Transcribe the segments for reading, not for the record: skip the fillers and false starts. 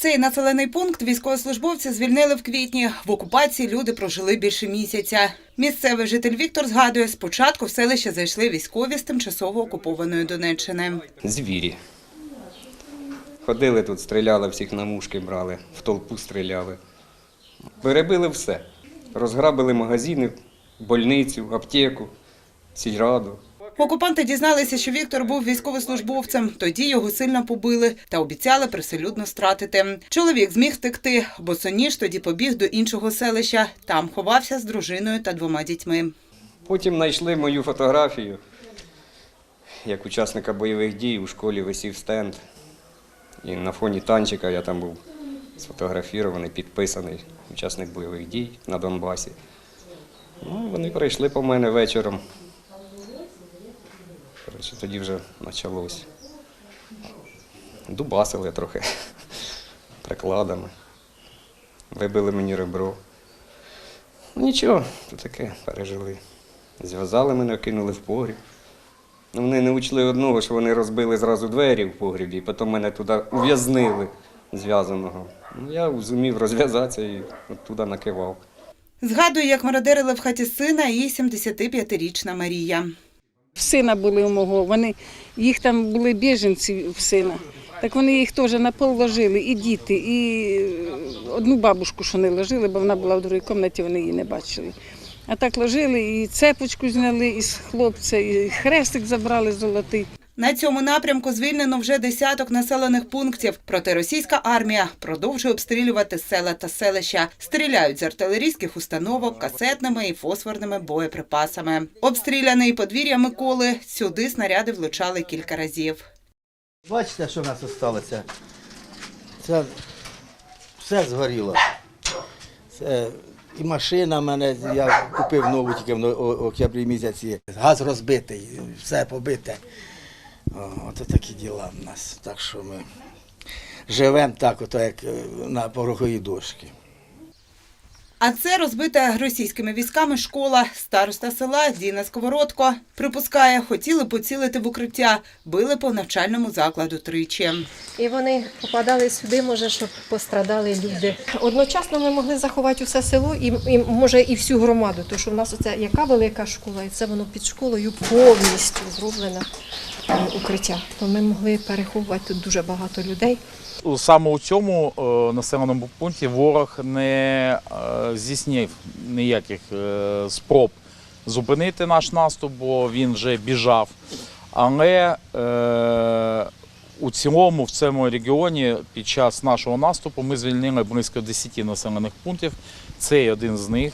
Цей населений пункт військовослужбовці звільнили в квітні. В окупації люди прожили більше місяця. Місцевий житель Віктор згадує, спочатку в селище зайшли військові з тимчасово окупованої Донеччини. Звірі. Ходили тут, стріляли, всіх на мушки брали, в толпу стріляли. Перебили все. Розграбили магазини, больницю, аптеку, сільраду. Окупанти дізналися, що Віктор був військовослужбовцем. Тоді його сильно побили та обіцяли привселюдно стратити. Чоловік зміг втекти, босоніж тоді побіг до іншого селища. Там ховався з дружиною та 2 дітьми. Потім знайшли мою фотографію. Як учасника бойових дій у школі висів стенд. І на фоні танчика я там був сфотографірований, підписаний учасник бойових дій на Донбасі. Ну, вони прийшли по мене вечором. Тоді вже почалось. Дубасили трохи прикладами. Вибили мені ребро. Нічого, то таке пережили. Зв'язали мене, кинули в погріб. Вони не учли одного, що вони розбили зразу двері в погрібі, і потім мене туди ув'язнили зв'язаного. Я зумів розв'язатися і туди накивав. Згадує, як мародерили в хаті сина і 75-річна Марія. В сина були у мого, їх там були біженці в сина. Так вони їх теж на пол ложили, і діти, і одну бабушку, що не ложили, бо вона була в другій кімнаті, вони її не бачили. А так ложили, і цепочку зняли із хлопця, і хрестик забрали золотий. На цьому напрямку звільнено вже десяток населених пунктів. Проте російська армія продовжує обстрілювати села та селища. Стріляють з артилерійських установок, касетними і фосфорними боєприпасами. Обстріляне і подвір'я Миколи. Сюди снаряди влучали кілька разів. Бачите, що в нас залишилося? Це все згоріло. Це і машина в мене, я купив нову тільки в октябрі місяці. Газ розбитий, все побите. Ось такі діла в нас. Так що ми живемо так, як на пороховій дошці. А це розбита російськими військами школа. Староста села Діна Сковородко припускає, хотіли поцілити в укриття, били по навчальному закладу тричі. І вони попадали сюди, може, щоб пострадали люди. Одночасно ми могли заховати усе село і може, і всю громаду, тому що в нас оця яка велика школа, і це воно під школою повністю зроблено укриття. То ми могли переховувати тут дуже багато людей. Саме у цьому населеному пункті ворог не здійснив ніяких спроб зупинити наш наступ, бо він вже біжав. Але у цілому в цьому регіоні під час нашого наступу ми звільнили близько 10 населених пунктів. Це один з них.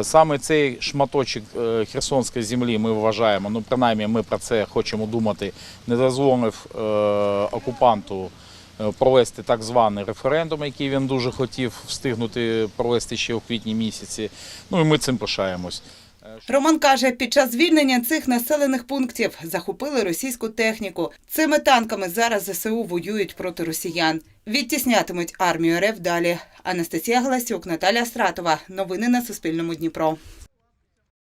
Саме цей шматочок херсонської землі ми вважаємо, ну принаймні ми про це хочемо думати, не дозволив окупанту провести так званий референдум, який він дуже хотів встигнути провести ще у квітні місяці. Ну і ми цим пишаємось. Роман каже, під час звільнення цих населених пунктів захопили російську техніку. Цими танками зараз ЗСУ воюють проти росіян. Відтіснятимуть армію РФ далі. Анастасія Галасюк, Наталія Стратова. Новини на Суспільному. Дніпро.